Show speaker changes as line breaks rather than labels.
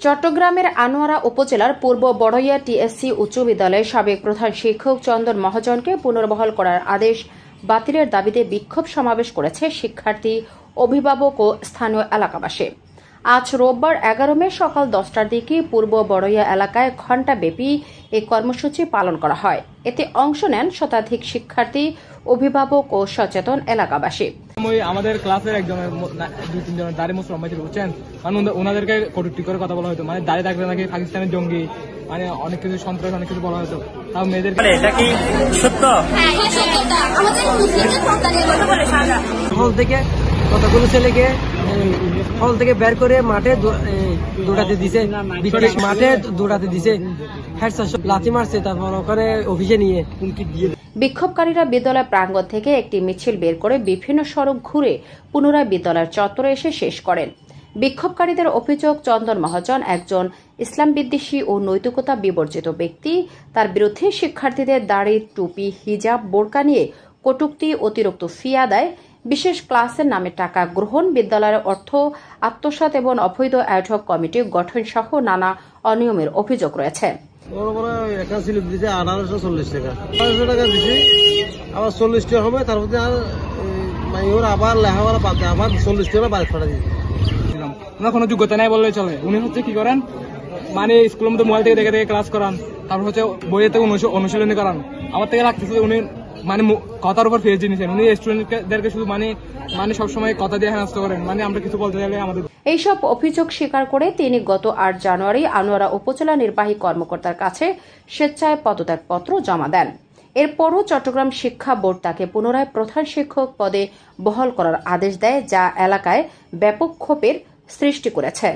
চট্টগ্রামের আনোয়ারা উপজেলার পূর্ব বড়ইয়া টিএসসি উচ্চ বিদ্যালয়ের সাবেক প্রধান শিক্ষক চন্দন মহাজনকে পুনর্বহাল করার আদেশ বাতিলের দাবিতে বিক্ষোভ সমাবেশ করেছে শিক্ষার্থী, অভিভাবক ও স্থানীয় এলাকাবাসী। আজ রোববার 11 মে সকাল 10টার দিকে পূর্ব বড়ইয়া এলাকায় ঘণ্টাব্যাপী এই কর্মসূচি পালন করা হয়। এতে অংশ নেন শতাধিক শিক্ষার্থী, অভিভাবক ও সচেতন এলাকাবাসী।
আমাদের ক্লাসের একজনের 2-3 জনের দাড়ি মুছ লম্বা ছিল, বুঝছেন? মানে ওনাদেরকে কটূক্তি করে কথা বলা হতো, মানে দাঁড়িয়ে থাকলে নাকি পাকিস্তানের জঙ্গি, মানে অনেক কিছু সন্ত্রাস, অনেক কিছু বলা হতো। তাও মেয়েদের
এটা কি সত্য?
হল থেকে কতগুলো ছেলেকে হল থেকে বের করে মাঠে দৌড়াতে দিছে, মাঠে দৌড়াতে দিছে, লাথি মারছে, তারপর ওখানে অফিসে নিয়ে
বিক্ষোভকারীরা বিদ্যালয় প্রাঙ্গণ থেকে একটি মিছিল বের করে বিভিন্ন সড়ক ঘুরে পুনরায় বিদ্যালয়ের চত্বরে এসে শেষ করেন। বিক্ষোভকারীদের অভিযোগ, চন্দন মহাজন একজন ইসলাম বিদ্বেষী ও নৈতিকতা বিবর্জিত ব্যক্তি। তার বিরুদ্ধে শিক্ষার্থীদের দাড়ি, টুপি, হিজাব, বোরকা নিয়ে কটূক্তি, অতিরিক্ত ফি আদায়, বিশেষ ক্লাসের নামে টাকা গ্রহণ, বিদ্যালয়ের অর্থ আত্মসাৎ এবং অবৈধ অ্যাডহক কমিটি গঠন সহ নানা অনিয়মের অভিযোগ রয়েছে।
একটা স্লিপ দিতে 1840 টাকা, 500 টাকা দিছি, আবার 40 টাকা হবে, তারপর আবার লেখাপড়া পাতে আবার 40 টাকা বাইরে ফাটা দিই।
ওনার কোনো যোগ্যতা নাই বললে চলে। উনি হচ্ছে কি করেন, মানে স্কুলের মধ্যে মোবাইল থেকে দেখে ক্লাস করান, তারপর হচ্ছে বইয়ের থেকে অনুশীলনী করান। আমার থেকে লাগতেছে উনি মানে কথার উপর ফেস নিয়েছেন। উনি স্টুডেন্টদেরকে শুধু মানে সবসময় কথা দিয়ে হেনস্থা করেন, মানে আমরা কিছু বলতে চাইলে আমাদের।
এইসব অভিযোগ স্বীকার করে তিনি গত 8 জানুয়ারি আনোয়ারা উপজেলা নির্বাহী কর্মকর্তার কাছে স্বেচ্ছায় পদত্যাগপত্র জমা দেন। এরপরও চট্টগ্রাম শিক্ষা বোর্ড তাকে পুনরায় প্রধান শিক্ষক পদে বহাল করার আদেশ দেয়, যা এলাকায় ব্যাপক ক্ষোভের সৃষ্টি করেছে।